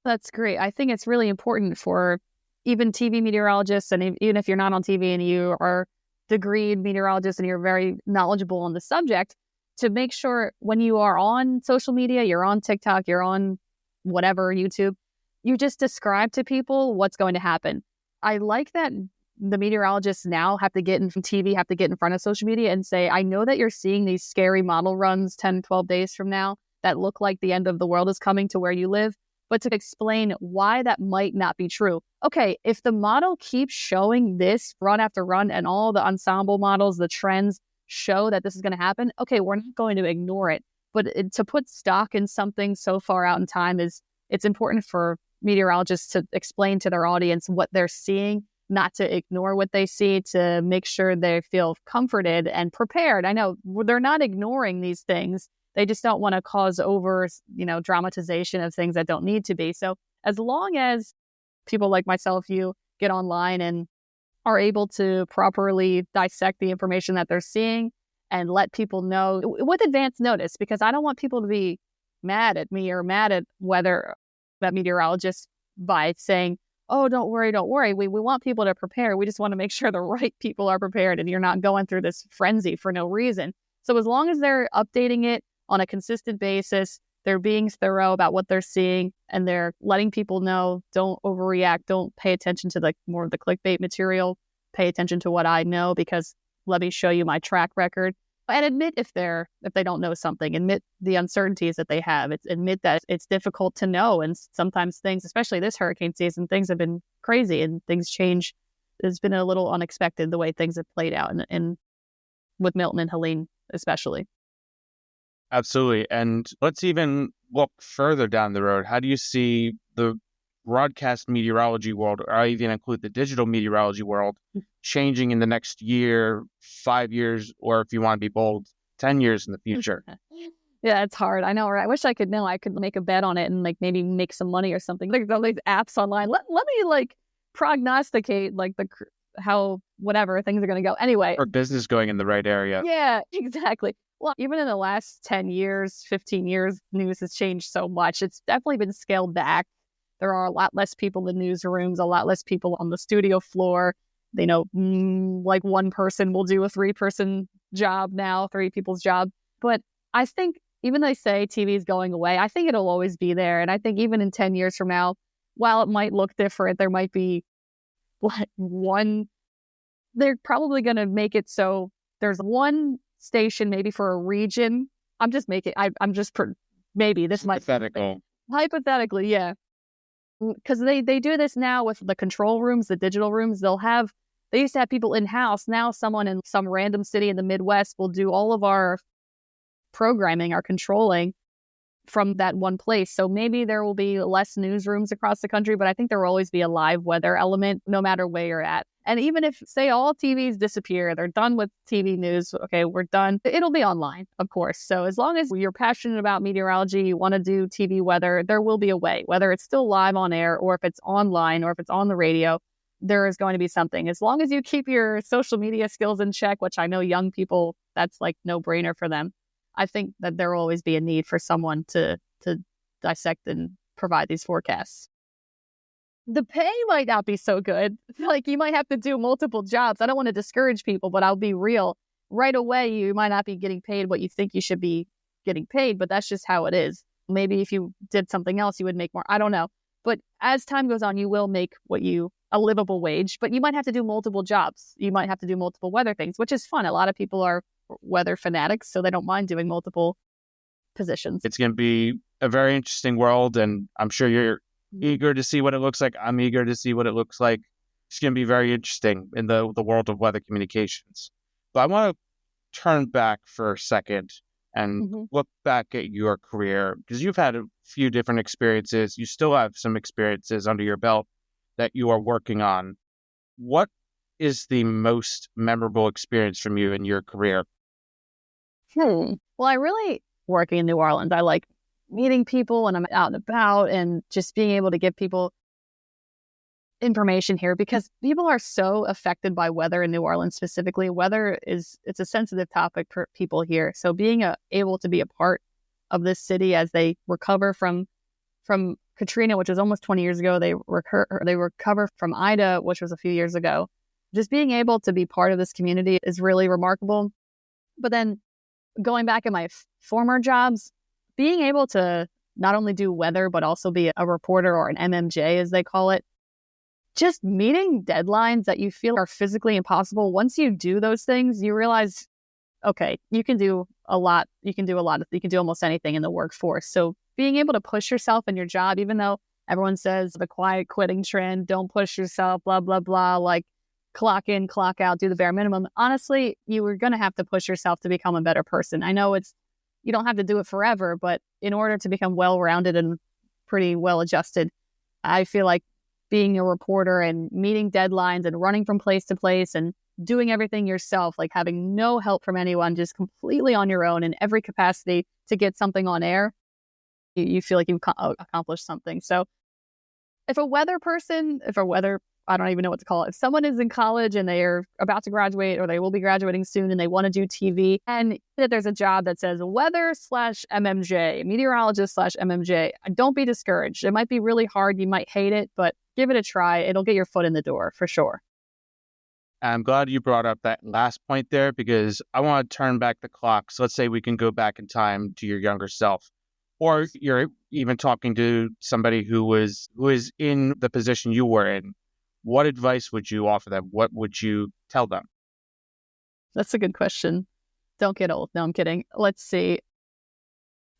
S2: That's great. I think it's really important for even TV meteorologists, and even if you're not on TV and you are degreed meteorologists and you're very knowledgeable on the subject, to make sure when you are on social media, you're on TikTok, you're on whatever, YouTube, you just describe to people what's going to happen. I like that the meteorologists now have to get in TV, have to get in front of social media and say, I know that you're seeing these scary model runs 10, 12 days from now that look like the end of the world is coming to where you live, but to explain why that might not be true. Okay, if the model keeps showing this run after run and all the ensemble models, the trends show that this is going to happen, okay, we're not going to ignore it. But to put stock in something so far out in time it's important for meteorologists to explain to their audience what they're seeing, not to ignore what they see, to make sure they feel comforted and prepared. I know they're not ignoring these things. They just don't want to cause over, dramatization of things that don't need to be. So as long as people like myself, you get online and are able to properly dissect the information that they're seeing and let people know with advance notice, because I don't want people to be mad at me or mad at that meteorologist by saying, oh, don't worry. We want people to prepare. We just want to make sure the right people are prepared and you're not going through this frenzy for no reason. So as long as they're updating it on a consistent basis, they're being thorough about what they're seeing, and they're letting people know, don't overreact, don't pay attention to more of the clickbait material, pay attention to what I know, because let me show you my track record. And admit if they don't know something, admit the uncertainties that they have, admit that it's difficult to know. And sometimes things, especially this hurricane season, things have been crazy and things change. It's been a little unexpected the way things have played out, and with Milton and Helene especially.
S1: Absolutely. And let's even look further down the road. How do you see the broadcast meteorology world, or I even include the digital meteorology world, changing in the next year, 5 years, or if you want to be bold, 10 years in the future?
S2: Yeah, it's hard. I know, right? I wish I could know. I could make a bet on it and maybe make some money or something. There's all these apps online. Let me prognosticate how whatever things are going to go. Anyway.
S1: Or business going in the right area.
S2: Yeah, exactly. Well, even in the last 10 years, 15 years, news has changed so much. It's definitely been scaled back. There are a lot less people in newsrooms, a lot less people on the studio floor. They know, one person will do a 3-person job now, 3 people's job. But I think even though they say TV is going away, I think it'll always be there. And I think even in 10 years from now, while it might look different, there might be they're probably going to make it so there's one station maybe for a region. Maybe this might
S1: hypothetical.
S2: Hypothetically, yeah. Because they do this now with the control rooms, the digital rooms. They used to have people in-house. Now someone in some random city in the Midwest will do all of our programming, our controlling from that one place. So maybe there will be less newsrooms across the country, but I think there will always be a live weather element no matter where you're at. And even if, say, all TVs disappear, they're done with TV news, okay, we're done, it'll be online, of course. So as long as you're passionate about meteorology, you want to do TV weather, there will be a way, whether it's still live on air or if it's online or if it's on the radio, there is going to be something. As long as you keep your social media skills in check, which I know young people, that's no brainer for them. I think that there will always be a need for someone to dissect and provide these forecasts. The pay might not be so good. You might have to do multiple jobs. I don't want to discourage people, but I'll be real. Right away, you might not be getting paid what you think you should be getting paid, but that's just how it is. Maybe if you did something else, you would make more. I don't know. But as time goes on, you will make a livable wage, but you might have to do multiple jobs. You might have to do multiple weather things, which is fun. A lot of people are weather fanatics, so they don't mind doing multiple positions.
S1: It's going to be a very interesting world, and I'm sure you're eager to see what it looks like. I'm eager to see what it looks like. It's going to be very interesting in the world of weather communications. But I want to turn back for a second and look back at your career, because you've had a few different experiences. You still have some experiences under your belt that you are working on. What is the most memorable experience from you in your career?
S2: Well, I really working in New Orleans. I like meeting people when I'm out and about and just being able to give people information here, because people are so affected by weather in New Orleans specifically. It's a sensitive topic for people here. So being able to be a part of this city as they recover from Katrina, which was almost 20 years ago, they recover from Ida, which was a few years ago. Just being able to be part of this community is really remarkable. But then going back in my former jobs, being able to not only do weather, but also be a reporter, or an MMJ as they call it, just meeting deadlines that you feel are physically impossible. Once you do those things, you realize, okay, you can do almost anything in the workforce. So being able to push yourself in your job, even though everyone says the quiet quitting trend, don't push yourself, blah, blah, blah, like clock in, clock out, do the bare minimum. Honestly, you were going to have to push yourself to become a better person. I know you don't have to do it forever, but in order to become well-rounded and pretty well-adjusted, I feel like being a reporter and meeting deadlines and running from place to place and doing everything yourself, like having no help from anyone, just completely on your own in every capacity to get something on air, you feel like you've accomplished something. So I don't even know what to call it. If someone is in college and they're about to graduate, or they will be graduating soon, and they want to do TV, and that there's a job that says weather/MMJ, meteorologist/MMJ, don't be discouraged. It might be really hard. You might hate it, but give it a try. It'll get your foot in the door for sure.
S1: I'm glad you brought up that last point there, because I want to turn back the clock. So let's say we can go back in time to your younger self, or you're even talking to somebody who is in the position you were in. What advice would you offer them? What would you tell them?
S2: That's a good question. Don't get old. No, I'm kidding. Let's see.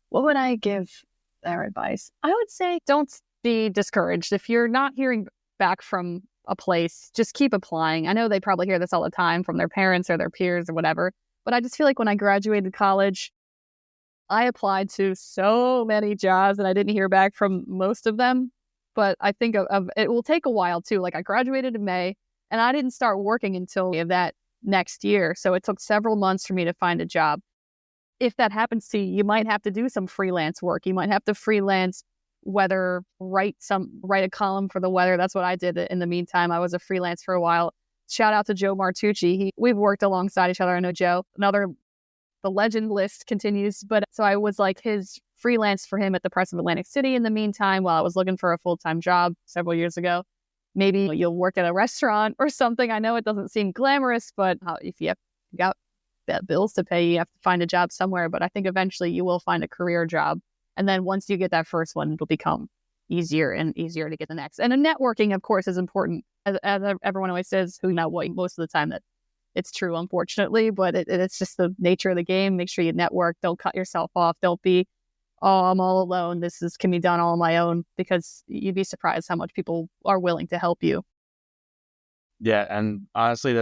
S2: What would I give their advice? I would say don't be discouraged. If you're not hearing back from a place, just keep applying. I know they probably hear this all the time from their parents or their peers or whatever, but I just feel like when I graduated college, I applied to so many jobs and I didn't hear back from most of them. But I think it will take a while too. Like I graduated in May and I didn't start working until that next year. So it took several months for me to find a job. If that happens to you, you might have to do some freelance work. You might have to freelance weather, write a column for the weather. That's what I did in the meantime. I was a freelance for a while. Shout out to Joe Martucci. We've worked alongside each other. I know Joe. The legend list continues. But so I was like his freelance for him at the Press of Atlantic City in the meantime while I was looking for a full-time job several years ago. Maybe you'll work at a restaurant or something. I know it doesn't seem glamorous, but if you got bills to pay, you have to find a job somewhere. But I think eventually you will find a career job. And then once you get that first one, it'll become easier and easier to get the next. And networking, of course, is important. As everyone always says, most of the time that it's true, unfortunately, but it's just the nature of the game. Make sure you network. Don't cut yourself off. Don't be, oh, I'm all alone. Can be done all on my own, because you'd be surprised how much people are willing to help you.
S1: Yeah, and honestly,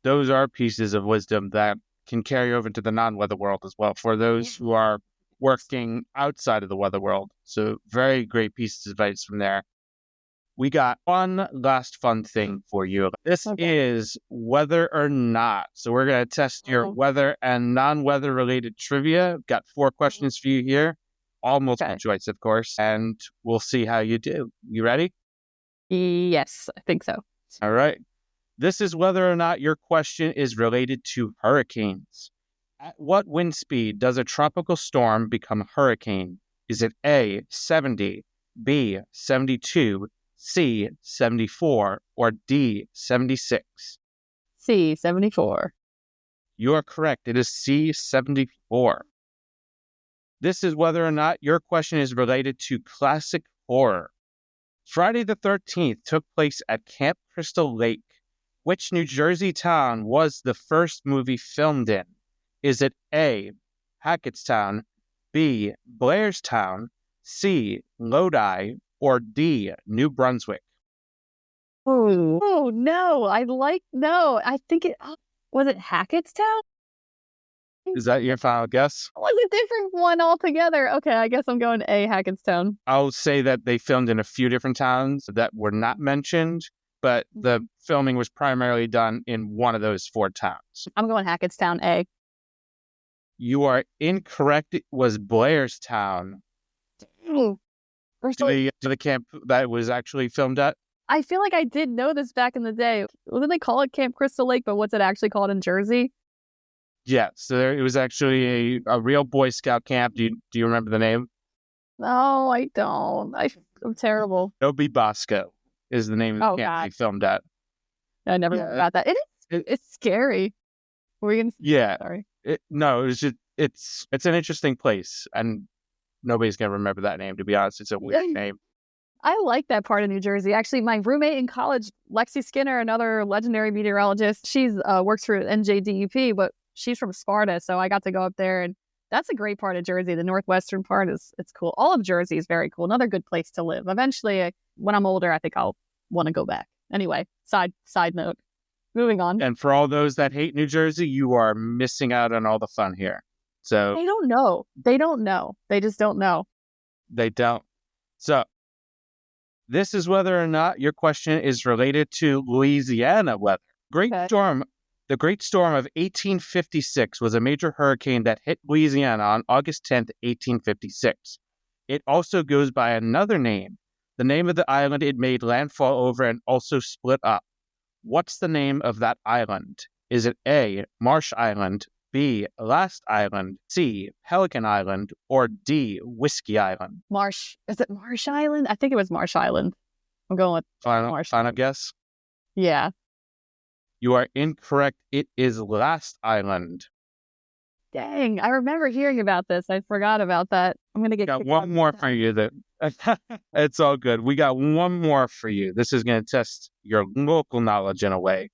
S1: those are pieces of wisdom that can carry over to the non-weather world as well for those who are working outside of the weather world. So very great pieces of advice from there. We got one last fun thing for you. This is whether or not. So we're going to test your weather and non-weather related trivia. Got 4 questions for you here. All multiple choice, of course. And we'll see how you do. You ready?
S2: Yes, I think so.
S1: All right. This is whether or not your question is related to hurricanes. At what wind speed does a tropical storm become a hurricane? Is it A, 70, B, 72, C, 74, or D, 76?
S2: C, 74.
S1: You are correct. It is C, 74. This is whether or not your question is related to classic horror. Friday the 13th took place at Camp Crystal Lake. Which New Jersey town was the first movie filmed in? Is it A, Hackettstown, B, Blairstown, C, Lodi, or D, New Brunswick?
S2: Oh no! No. I think it was it Hackettstown.
S1: Is that your final guess?
S2: It was a different one altogether. Okay, I guess I'm going A, Hackettstown.
S1: I'll say that they filmed in a few different towns that were not mentioned, but the filming was primarily done in one of those 4 towns.
S2: I'm going Hackettstown A.
S1: You are incorrect. It was Blairstown.
S2: Ooh.
S1: To the camp that was actually filmed at?
S2: I feel like I did know this back in the day. Didn't they call it Camp Crystal Lake, but what's it actually called in Jersey?
S1: Yeah, so it was actually a real Boy Scout camp. Do you remember the name?
S2: No, I don't. I'm terrible.
S1: Nobi Bosco is the name of the camp they filmed at.
S2: I never got that. It's scary. Were you gonna...
S1: Yeah.
S2: Sorry.
S1: No, it's an interesting place, and nobody's gonna remember that name. To be honest, it's a weird name.
S2: I like that part of New Jersey. Actually, my roommate in college, Lexi Skinner, another legendary meteorologist, she's works for NJDUP, but she's from Sparta, so I got to go up there, and that's a great part of Jersey. The northwestern part it's cool. All of Jersey is very cool. Another good place to live. Eventually, when I'm older, I think I'll want to go back. Anyway, side note. Moving on.
S1: And for all those that hate New Jersey, you are missing out on all the fun here. So
S2: they don't know. They don't know. They just don't know.
S1: They don't. So this is whether or not your question is related to Louisiana weather. The Great Storm of 1856 was a major hurricane that hit Louisiana on August 10th, 1856. It also goes by another name, the name of the island it made landfall over and also split up. What's the name of that island? Is it A, Marsh Island, B, Last Island, C, Pelican Island, or D, Whiskey Island?
S2: Marsh. Is it Marsh Island? I think it was Marsh Island. I'm going with Marsh.
S1: Final guess?
S2: Yeah.
S1: You are incorrect. It is Last Island.
S2: Dang, I remember hearing about this. I forgot about that. I'm going to get
S1: got one more for you. It's all good. We got one more for you. This is going to test your local knowledge in a way.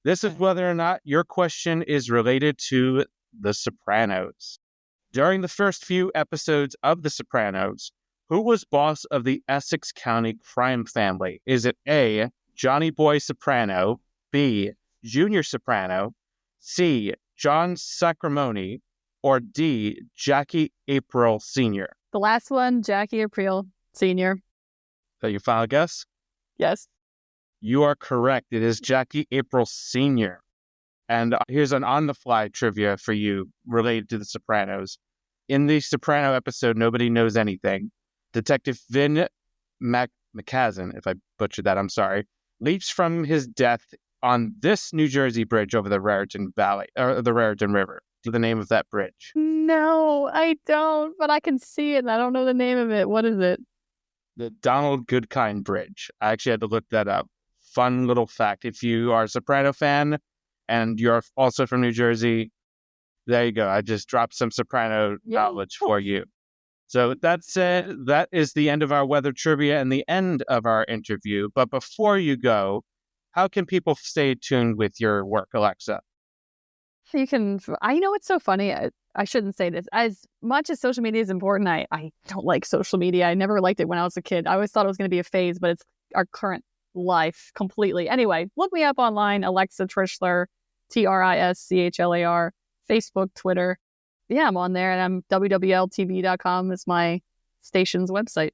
S1: This is whether or not your question is related to The Sopranos. During the first few episodes of The Sopranos, who was boss of the Essex County crime family? Is it A, Johnny Boy Soprano, B, Junior Soprano, C, John Sacramone, or D, Jackie April Sr.?
S2: The last one, Jackie April Sr.
S1: Is that your final guess?
S2: Yes.
S1: You are correct. It is Jackie April Sr. And here's an on-the-fly trivia for you related to The Sopranos. In the Soprano episode, Nobody Knows Anything, Detective Vin McCazen, if I butchered that, I'm sorry, leaps from his death on this New Jersey bridge over the Raritan Valley, or the Raritan River. To the name of that bridge?
S2: No, I don't, but I can see it, and I don't know the name of it. What is it?
S1: The Donald Goodkind Bridge. I actually had to look that up. Fun little fact. If you are a Soprano fan and you're also from New Jersey, there you go. I just dropped some Soprano knowledge for you. So that's it. That is the end of our weather trivia and the end of our interview. But before you go, how can people stay tuned with your work, Alexa?
S2: You can, I know it's so funny. I shouldn't say this. As much as social media is important, I don't like social media. I never liked it when I was a kid. I always thought it was going to be a phase, but it's our current life completely. Anyway, look me up online, Alexa Trischler, Trischlar, Facebook, Twitter. Yeah, I'm on there, and I'm wwltv.com is my station's website.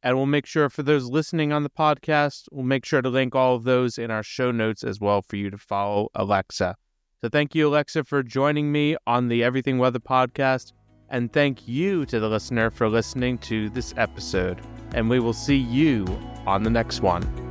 S1: And we'll make sure for those listening on the podcast, we'll make sure to link all of those in our show notes as well for you to follow Alexa. So thank you, Alexa, for joining me on the Everything Weather podcast. And thank you to the listener for listening to this episode. And we will see you on the next one.